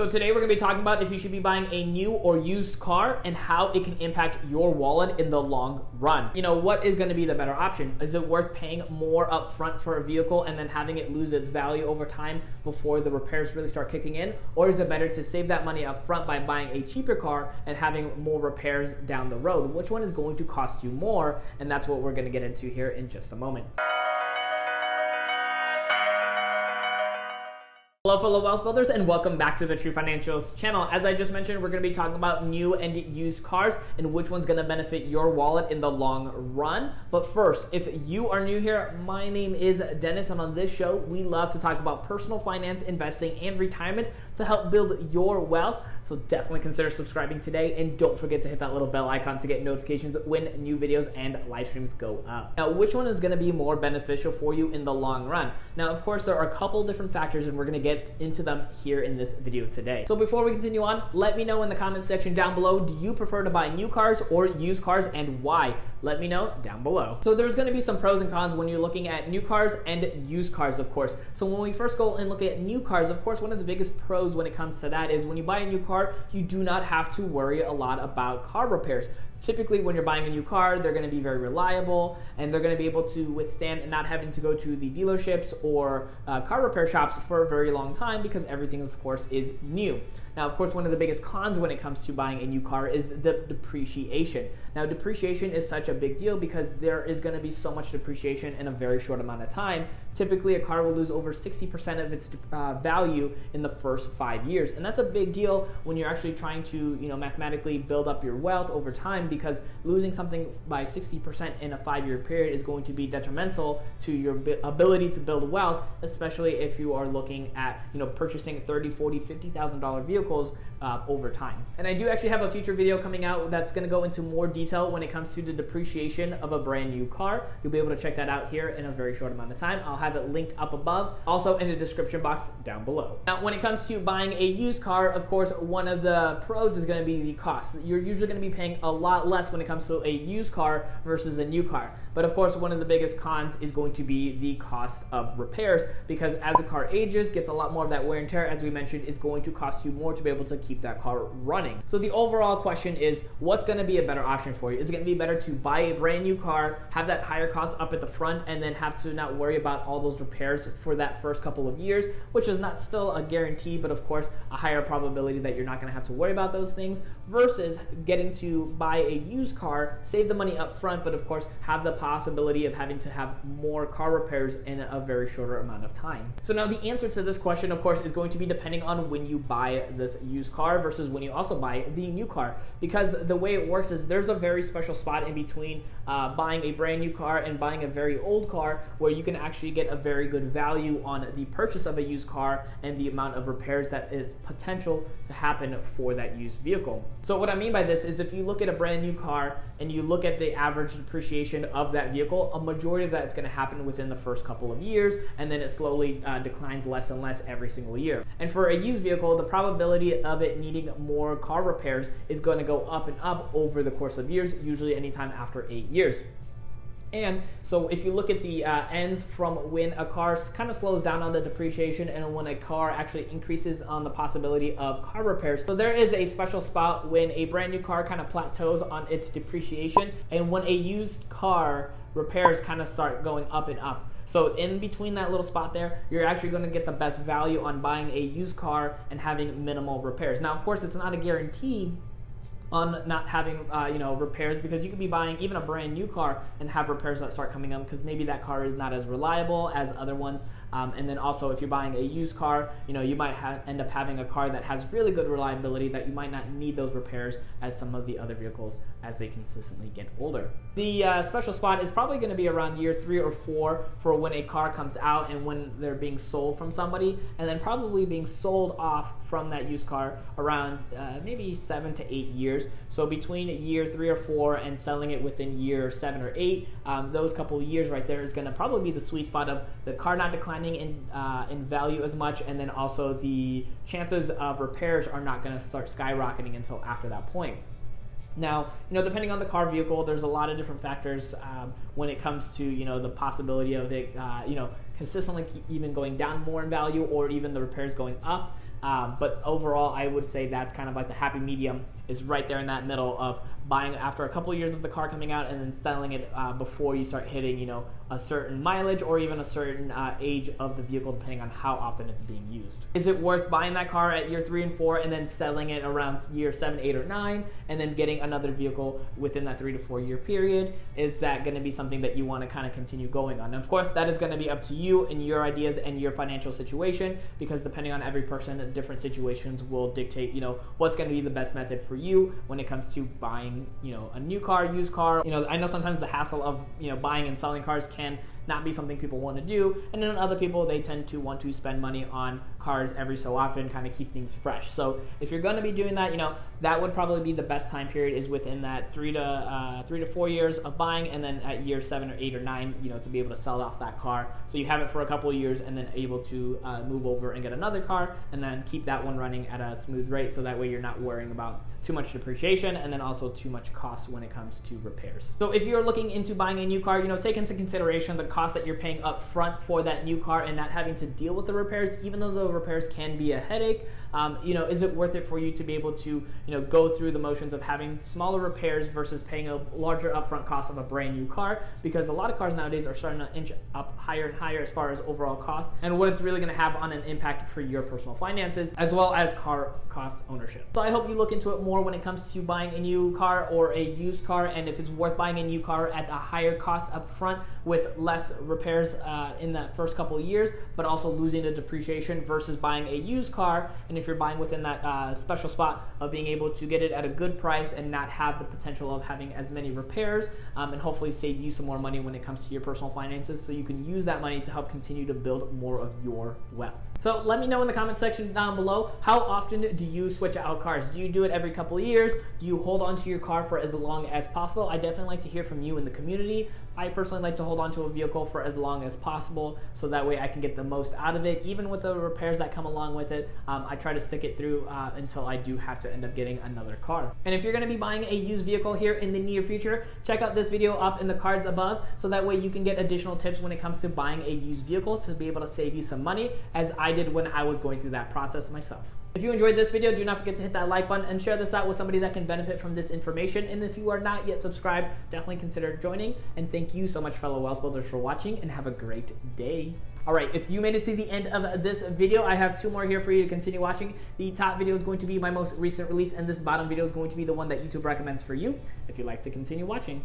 So today we're going to be talking about if you should be buying a new or used car and how it can impact your wallet in the long run. You know, what is going to be the better option? Is it worth paying more upfront for a vehicle and then having it lose its value over time before the repairs really start kicking in? Or is it better to save that money upfront by buying a cheaper car and having more repairs down the road? Which one is going to cost you more? And that's what we're going to get into here in just a moment. Hello fellow wealth builders, and welcome back to the True Financials channel. As I just mentioned, we're going to be talking about new and used cars and which one's going to benefit your wallet in the long run. But first, if you are new here, my name is Dennis, and on this show we love to talk about personal finance, investing, and retirement to help build your wealth. So definitely consider subscribing today, and don't forget to hit that little bell icon to get notifications when new videos and live streams go up. Now, which one is going to be more beneficial for you in the long run? Now, of course, there are a couple different factors, and we're going to get into them here in this video today. So before we continue on, let me know in the comment section down below, do you prefer to buy new cars or used cars, and why? Let me know down below. So there's going to be some pros and cons when you're looking at new cars and used cars, of course. So when we first go and look at new cars, of course, one of the biggest pros when it comes to that is when you buy a new car, you do not have to worry a lot about car repairs. Typically, when you're buying a new car, they're going to be very reliable, and they're going to be able to withstand not having to go to the dealerships or car repair shops for a very long time, because everything, of course, is new. Now, of course, one of the biggest cons when it comes to buying a new car is the depreciation. Now, depreciation is such a big deal because there is going to be so much depreciation in a very short amount of time. Typically, a car will lose over 60% of its value in the first 5 years. And that's a big deal when you're actually trying to, mathematically build up your wealth over time, because losing something by 60% in a 5-year period is going to be detrimental to your ability to build wealth, especially if you are looking at, purchasing $30,000, $40,000, $50,000 vehicles over time. And I do actually have a future video coming out that's going to go into more detail when it comes to the depreciation of a brand new car. You'll be able to check that out here in a very short amount of time. I'll have it linked up above, also in the description box down below. Now, when it comes to buying a used car, of course, one of the pros is going to be the cost. You're usually going to be paying a lot less when it comes to a used car versus a new car. But of course, one of the biggest cons is going to be the cost of repairs, because as the car ages, gets a lot more of that wear and tear, as we mentioned, it's going to cost you more to be able to keep that car running. So the overall question is, what's going to be a better option for you? Is it going to be better to buy a brand new car, have that higher cost up at the front, and then have to not worry about all those repairs for that first couple of years, which is not still a guarantee, but of course a higher probability that you're not going to have to worry about those things, versus getting to buy a used car, save the money up front, but of course have the possibility of having to have more car repairs in a very shorter amount of time. So now the answer to this question, of course, is going to be depending on when you buy this used car versus when you also buy the new car, because the way it works is there's a very special spot in between buying a brand new car and buying a very old car, where you can actually get a very good value on the purchase of a used car and the amount of repairs that is potential to happen for that used vehicle. So what I mean by this is, if you look at a brand new car and you look at the average depreciation of that vehicle, a majority of that is going to happen within the first couple of years, and then it slowly declines less and less every single year. And for a used vehicle, the probability of it needing more car repairs is going to go up and up over the course of years, usually anytime after 8 years. And so if you look at the ends from when a car kind of slows down on the depreciation and when a car actually increases on the possibility of car repairs. So there is a special spot when a brand new car kind of plateaus on its depreciation, and when a used car repairs kind of start going up and up. So in between that little spot there, you're actually going to get the best value on buying a used car and having minimal repairs. Now, of course, it's not a guarantee on not having repairs, because you could be buying even a brand new car and have repairs that start coming up, because maybe that car is not as reliable as other ones. And then also, if you're buying a used car, you might end up having a car that has really good reliability that you might not need those repairs as some of the other vehicles as they consistently get older. The special spot is probably going to be around year 3 or 4 for when a car comes out and when they're being sold from somebody, and then probably being sold off from that used car around maybe 7 to 8 years. So between year 3 or 4 and selling it within year 7 or 8, those couple of years right there is going to probably be the sweet spot of the car not declining in value as much, and then also the chances of repairs are not going to start skyrocketing until after that point. Now, depending on the car vehicle, there's a lot of different factors when it comes to, the possibility of it, consistently even going down more in value, or even the repairs going up. But overall, I would say that's kind of like the happy medium is right there in that middle of buying after a couple of years of the car coming out and then selling it before you start hitting, you know, a certain mileage or even a certain age of the vehicle, depending on how often it's being used. Is it worth buying that car at year 3 and 4 and then selling it around year 7, 8, or 9 and then getting another vehicle within that 3 to 4 year period? Is that going to be something that you want to kind of continue going on? And of course, that is going to be up to you and your ideas and your financial situation, because depending on every person, different situations will dictate, you know, what's going to be the best method for you when it comes to buying, you know, a new car, used car. You know, I know sometimes the hassle of, you know, buying and selling cars can not be something people want to do, and then other people, they tend to want to spend money on cars every so often, kind of keep things fresh. So if you're going to be doing that, you know, that would probably be the best time period is within that 3 to 4 years of buying, and then at year 7 or 8 or 9, you know, to be able to sell off that car so you have it for a couple of years and then able to move over and get another car and then keep that one running at a smooth rate, so that way you're not worrying about too much depreciation and then also too much cost when it comes to repairs. So if you're looking into buying a new car, you know, take into consideration the cost that you're paying up front for that new car and not having to deal with the repairs, even though the repairs can be a headache. You know, is it worth it for you to be able to, you know, go through the motions of having smaller repairs versus paying a larger upfront cost of a brand new car? Because a lot of cars nowadays are starting to inch up higher and higher as far as overall cost and what it's really going to have on an impact for your personal finances as well as car cost ownership. So I hope you look into it more when it comes to buying a new car or a used car, and if it's worth buying a new car at a higher cost up front with less repairs in that first couple of years, but also losing the depreciation versus buying a used car. And if you're buying within that special spot of being able to get it at a good price and not have the potential of having as many repairs, and hopefully save you some more money when it comes to your personal finances, so you can use that money to help continue to build more of your wealth. So let me know in the comment section down below, how often do you switch out cars? Do you do it every couple of years? Do you hold on to your car for as long as possible? I definitely like to hear from you in the community. I personally like to hold on to a vehicle for as long as possible, so that way I can get the most out of it, even with the repairs that come along with it. I try to stick it through until I do have to end up getting another car. And if you're going to be buying a used vehicle here in the near future, check out this video up in the cards above, so that way you can get additional tips when it comes to buying a used vehicle to be able to save you some money, as I did when I was going through that process myself. If you enjoyed this video, do not forget to hit that like button and share this out with somebody that can benefit from this information. And if you are not yet subscribed, definitely consider joining. And thank you so much, fellow wealth builders, for watching, and have a great day. All right, if you made it to the end of this video, I have 2 more here for you to continue watching. The top video is going to be my most recent release, and this bottom video is going to be the one that YouTube recommends for you if you'd like to continue watching.